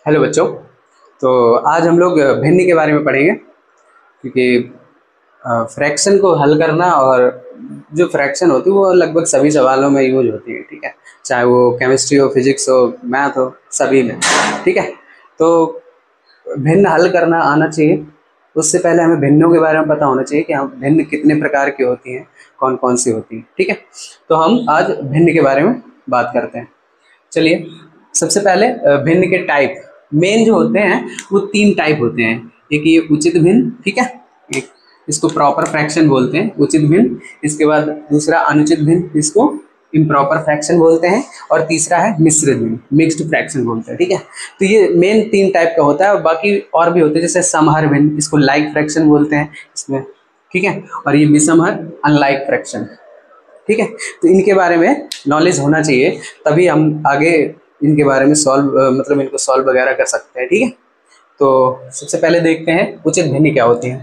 Hello बच्चों। तो आज हम लोग भिन्न के बारे में पढ़ेंगे क्योंकि फ्रैक्शन को हल करना और जो फ्रैक्शन होती है वो लगभग सभी सवालों में यूज होती है। ठीक है, चाहे वो केमिस्ट्री हो, फिजिक्स हो, मैथ हो, सभी में। ठीक है, तो भिन्न हल करना आना चाहिए। उससे पहले हमें भिन्नों के बारे में पता होना चाहिए कि हम भिन्न कितने प्रकार की होती हैं, कौन कौन सी होती हैं। ठीक है, तो हम आज भिन्न के बारे में बात करते हैं। चलिए, सबसे पहले भिन्न के टाइप मेन जो होते हैं वो तीन टाइप होते हैं। एक ये उचित भिन्न, ठीक है, एक इसको प्रॉपर फ्रैक्शन बोलते हैं, उचित भिन्न। इसके बाद दूसरा अनुचित भिन्न, इसको इम्प्रॉपर फ्रैक्शन बोलते हैं। और तीसरा है मिश्रित भिन्न, मिक्स्ड फ्रैक्शन बोलते हैं। ठीक है, तो ये मेन तीन टाइप का होता है और बाकी और भी होते हैं, जैसे समहर भिन्न, इसको लाइक फ्रैक्शन बोलते हैं इसमें। ठीक है, और ये विषमहर, अनलाइक फ्रैक्शन। ठीक है, तो इनके बारे में नॉलेज होना चाहिए, तभी हम आगे इनके बारे में मतलब इनको सॉल्व वगैरह कर सकते हैं। ठीक है, तो सबसे पहले देखते हैं उचित भिन्न क्या होती है।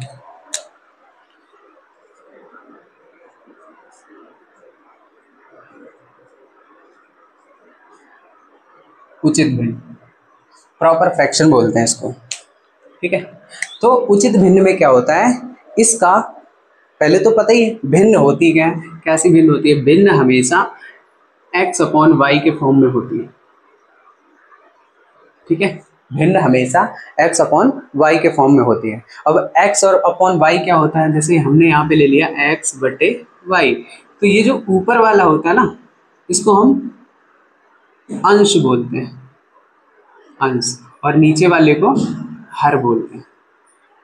उचित भिन्न, प्रॉपर फ्रैक्शन बोलते हैं इसको। ठीक है, तो उचित भिन्न में क्या होता है, इसका पहले तो पता ही है भिन्न होती क्या है, कैसी भिन्न होती है। भिन्न हमेशा x अपॉन वाई के फॉर्म में होती है। ठीक है, भिन्न हमेशा x अपॉन वाई के फॉर्म में होती है। अब x और अपॉन वाई क्या होता है, जैसे हमने यहाँ पे ले लिया x बटे वाई, तो ये जो ऊपर वाला होता है ना, इसको हम अंश बोलते हैं, अंश। और नीचे वाले को हर बोलते हैं।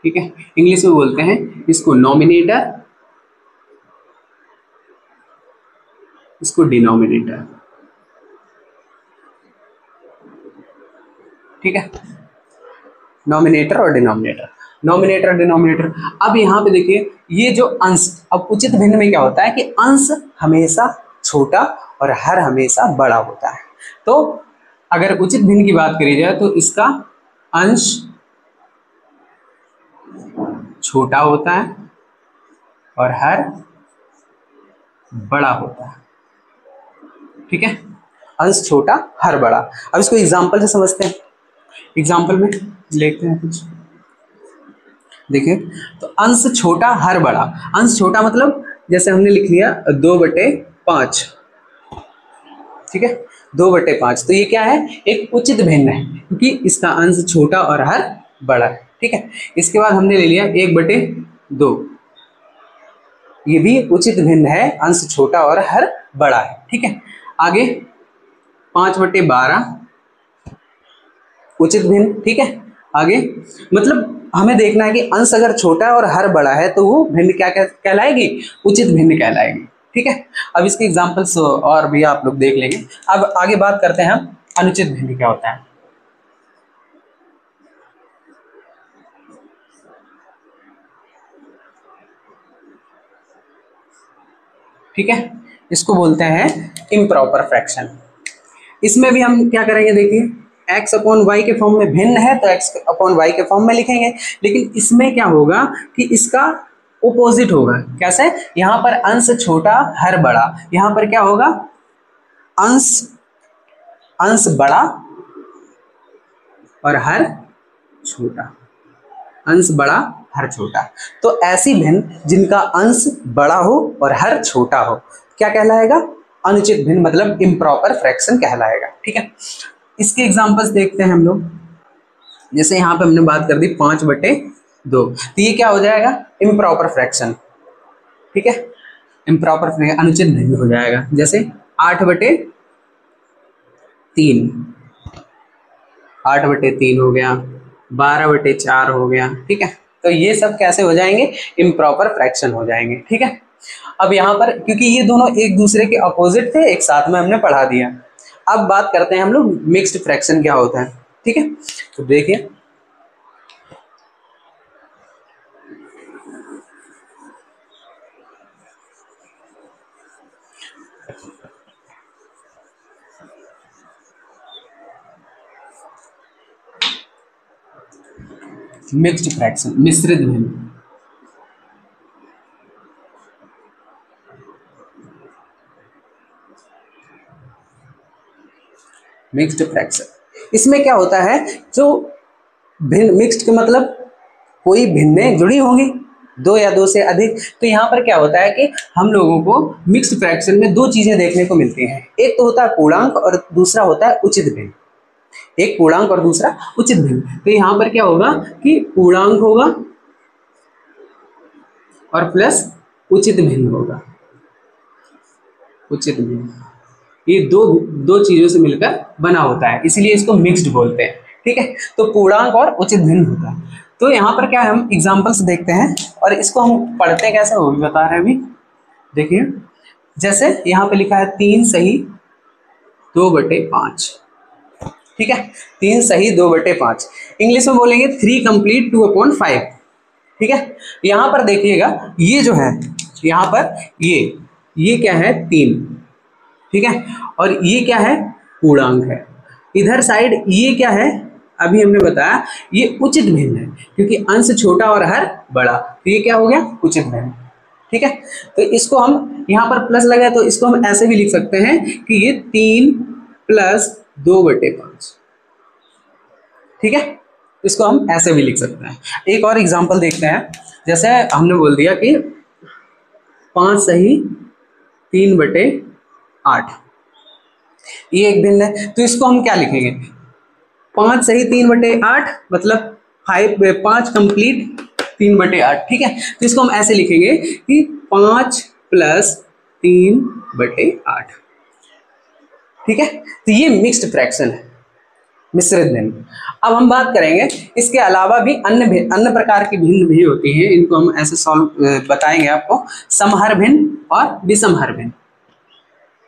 ठीक है, इंग्लिश में बोलते हैं इसको नॉमिनेटर, इसको डिनोमिनेटर। ठीक है, नॉमिनेटर और डिनोमिनेटर, नॉमिनेटर डिनोमिनेटर। अब यहाँ पे देखिए ये जो अंश, अब उचित भिन्न में क्या होता है कि अंश हमेशा छोटा और हर हमेशा बड़ा होता है। तो अगर उचित भिन्न की बात करी जाए तो इसका अंश छोटा होता है और हर बड़ा होता है। ठीक है, अंश छोटा हर बड़ा। अब इसको एग्जाम्पल से समझते हैं, एग्जाम्पल में लेते हैं कुछ। देखिए, तो अंश छोटा हर बड़ा, अंश छोटा मतलब जैसे हमने लिख लिया 2/5। ठीक है, 2/5, तो ये क्या है, एक उचित भिन्न है क्योंकि इसका अंश छोटा और हर बड़ा है। ठीक है, इसके बाद हमने ले लिया 1/2, ये भी उचित भिन्न है, अंश छोटा और हर बड़ा है। ठीक है, आगे 5/12, उचित भिन्न। ठीक है, आगे मतलब हमें देखना है कि अंश अगर छोटा है और हर बड़ा है तो वो भिन्न क्या कहलाएगी, उचित भिन्न कहलाएगी। ठीक है, अब इसके एग्जांपल्स और भी आप लोग देख लेंगे। अब आगे बात करते हैं हम अनुचित भिन्न क्या होता है। ठीक है, इसको बोलते हैं इम्प्रॉपर फ्रैक्शन। इसमें भी हम क्या करेंगे, देखिए x अपॉन वाई के फॉर्म में भिन्न है तो x अपॉन वाई के फॉर्म में लिखेंगे, लेकिन इसमें क्या होगा कि इसका ओपोजिट होगा। कैसे, यहाँ पर अंश छोटा हर बड़ा, यहाँ पर क्या होगा, अंश अंश बड़ा और हर छोटा, अंश बड़ा हर छोटा। तो ऐसी भिन्न जिनका अंश बड़ा हो और हर छोटा हो क्या कहलाएगा, अनुचित भिन्न, मतलब इम्प्रॉपर फ्रैक्शन कहलाएगा। ठीक है, इसके एग्जांपल्स देखते हैं हम लोग। जैसे यहाँ पे हमने बात कर दी 5/2, तो ये क्या हो जाएगा, इम्प्रॉपर फ्रैक्शन। ठीक है, इम्प्रॉपर फ्रैक्शन, अनुचित भिन्न हो जाएगा। जैसे 8/3, 8/3 हो गया, 12/4 हो गया। ठीक है, तो ये सब कैसे हो जाएंगे, इम्प्रॉपर फ्रैक्शन हो जाएंगे। ठीक है, अब यहाँ पर क्योंकि ये दोनों एक दूसरे के अपोजिट थे, एक साथ में हमने पढ़ा दिया। अब बात करते हैं हम लोग मिक्स्ड फ्रैक्शन क्या होता है। ठीक है, तो देखिए मिक्स्ड फ्रैक्शन, मिश्रित भिन्न, मिक्स्ड फ्रैक्शन। इसमें क्या होता है, जो भिन्न मिक्स्ड का मतलब कोई भिन्नें जुड़ी होंगी, दो या दो से अधिक। तो यहाँ पर क्या होता है कि हम लोगों को मिक्स्ड फ्रैक्शन में दो चीजें देखने को मिलती हैं, एक तो होता है पूर्णांक और दूसरा होता है उचित भिन्न। एक पूर्णांक और दूसरा उचित भिन्न। तो यहाँ पर क्या होगा कि पूर्णांक होगा और प्लस उचित भिन्न होगा। उचित भिन्न ये दो चीजों से मिलकर बना होता है, इसलिए इसको मिक्स्ड बोलते हैं। ठीक है, तो पूर्णांक और उचित भिन्न होता है। तो यहाँ पर क्या है, हम एग्जांपल्स देखते हैं और इसको हम पढ़ते हैं कैसे, वो भी बता रहे हैं अभी। देखिए जैसे यहाँ पे लिखा है 3 सही 2/5। ठीक है, 3 सही 2/5। इंग्लिश में बोलेंगे 3 कंप्लीट 2/5। ठीक है, यहाँ पर देखिएगा ये जो है, यहाँ पर ये क्या है 3। ठीक है, और ये क्या है पूर्णांक है। इधर साइड ये क्या है, अभी हमने बताया ये उचित भिन्न है, क्योंकि अंश छोटा और हर बड़ा, तो ये क्या हो गया उचित भिन्न। ठीक है, तो इसको हम यहाँ पर प्लस लगा तो इसको हम ऐसे भी लिख सकते हैं कि ये 3 + 2/5। ठीक है, इसको हम ऐसे भी लिख सकते हैं। एक और एग्जांपल देखते हैं, जैसे हमने बोल दिया कि 5 सही 3/8, ये एक भिन्न है। तो इसको हम क्या लिखेंगे, 5 सही 3/8 मतलब 5 कंप्लीट 3/8। ठीक है, तो इसको हम ऐसे लिखेंगे कि 5 + 3/8। ठीक है, तो ये मिक्स्ड फ्रैक्शन है, मिश्रित भिन्न। अब हम बात करेंगे इसके अलावा भी अन्य प्रकार की भिन्न भी होती हैं, इनको हम ऐसे सॉल्व बताएंगे आपको। समहर भिन्न और विषमहर भिन्न।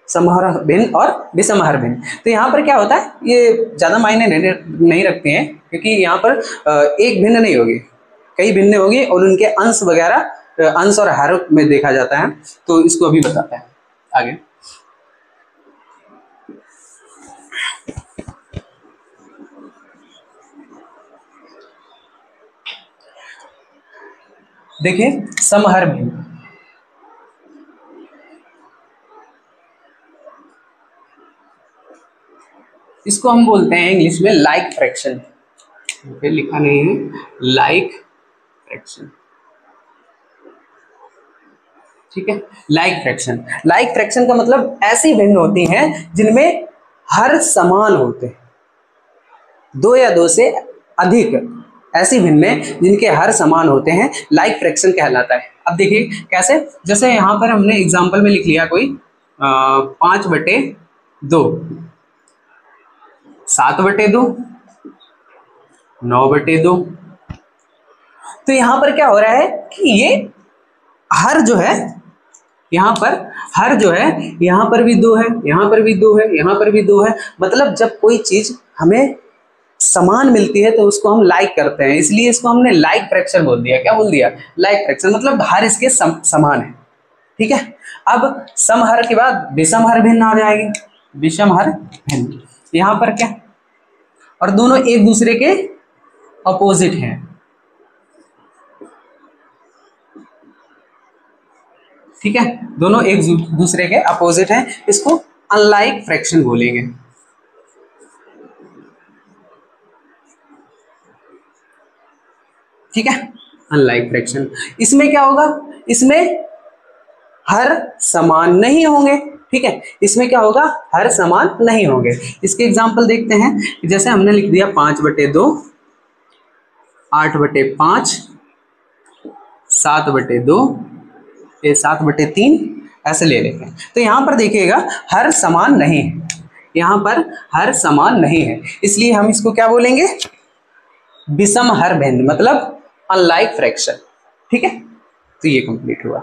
समहर भिन्न और विषमहर भिन्न। तो यहाँ पर क्या होता है, ये ज़्यादा मायने नहीं रखते हैं, क्योंकि यहाँ पर एक भिन्न नहीं होगी, कई भिन्न होगी और उनके अंश वगैरह अंश और हर में देखा जाता है। तो इसको अभी बताते हैं आगे। देखिए समहर भिन्न, इसको हम बोलते हैं इंग्लिश में लाइक फ्रैक्शन। लिखा नहीं है, लाइक फ्रैक्शन। ठीक है, लाइक फ्रैक्शन। लाइक फ्रैक्शन का मतलब ऐसी भिन्न होती हैं जिनमें हर समान होते हैं, दो या दो से अधिक ऐसी भिन्न जिनके हर समान होते हैं, लाइक फ्रैक्शन कहलाता है। अब देखिए कैसे, जैसे यहाँ पर हमने एग्जांपल में लिख लिया कोई 5/2, 7/2, 9/2। तो यहां पर क्या हो रहा है कि ये हर जो है, यहां पर हर जो है, यहां पर भी 2 है, यहां पर भी 2 है, यहां पर भी 2 है। मतलब जब कोई चीज हमें समान मिलती है तो उसको हम लाइक करते हैं, इसलिए इसको हमने लाइक फ्रैक्शन बोल दिया। क्या बोल दिया, लाइक फ्रैक्शन। मतलब हर इसके समान है। ठीक है, अब समहर के बाद विषमहर भिन्न आ जाएगी। विषमहर भिन्न यहां पर क्या, और दोनों एक दूसरे के अपोजिट हैं। ठीक है, दोनों एक दूसरे के अपोजिट हैं, इसको अनलाइक फ्रैक्शन बोलेंगे। ठीक है, अनलाइक फ्रैक्शन। इसमें क्या होगा, इसमें हर समान नहीं होंगे। ठीक है, इसमें क्या होगा, हर समान नहीं होंगे। इसके एग्जांपल देखते हैं, जैसे हमने लिख दिया 5/2, 8/5, 7/2, 7/3, ऐसे ले लेते हैं। तो यहां पर देखिएगा हर समान नहीं है, यहां पर हर समान नहीं है, इसलिए हम इसको क्या बोलेंगे, विषमहर भिन्न, मतलब अनलाइक फ्रैक्शन। ठीक है, तो ये कंप्लीट हुआ।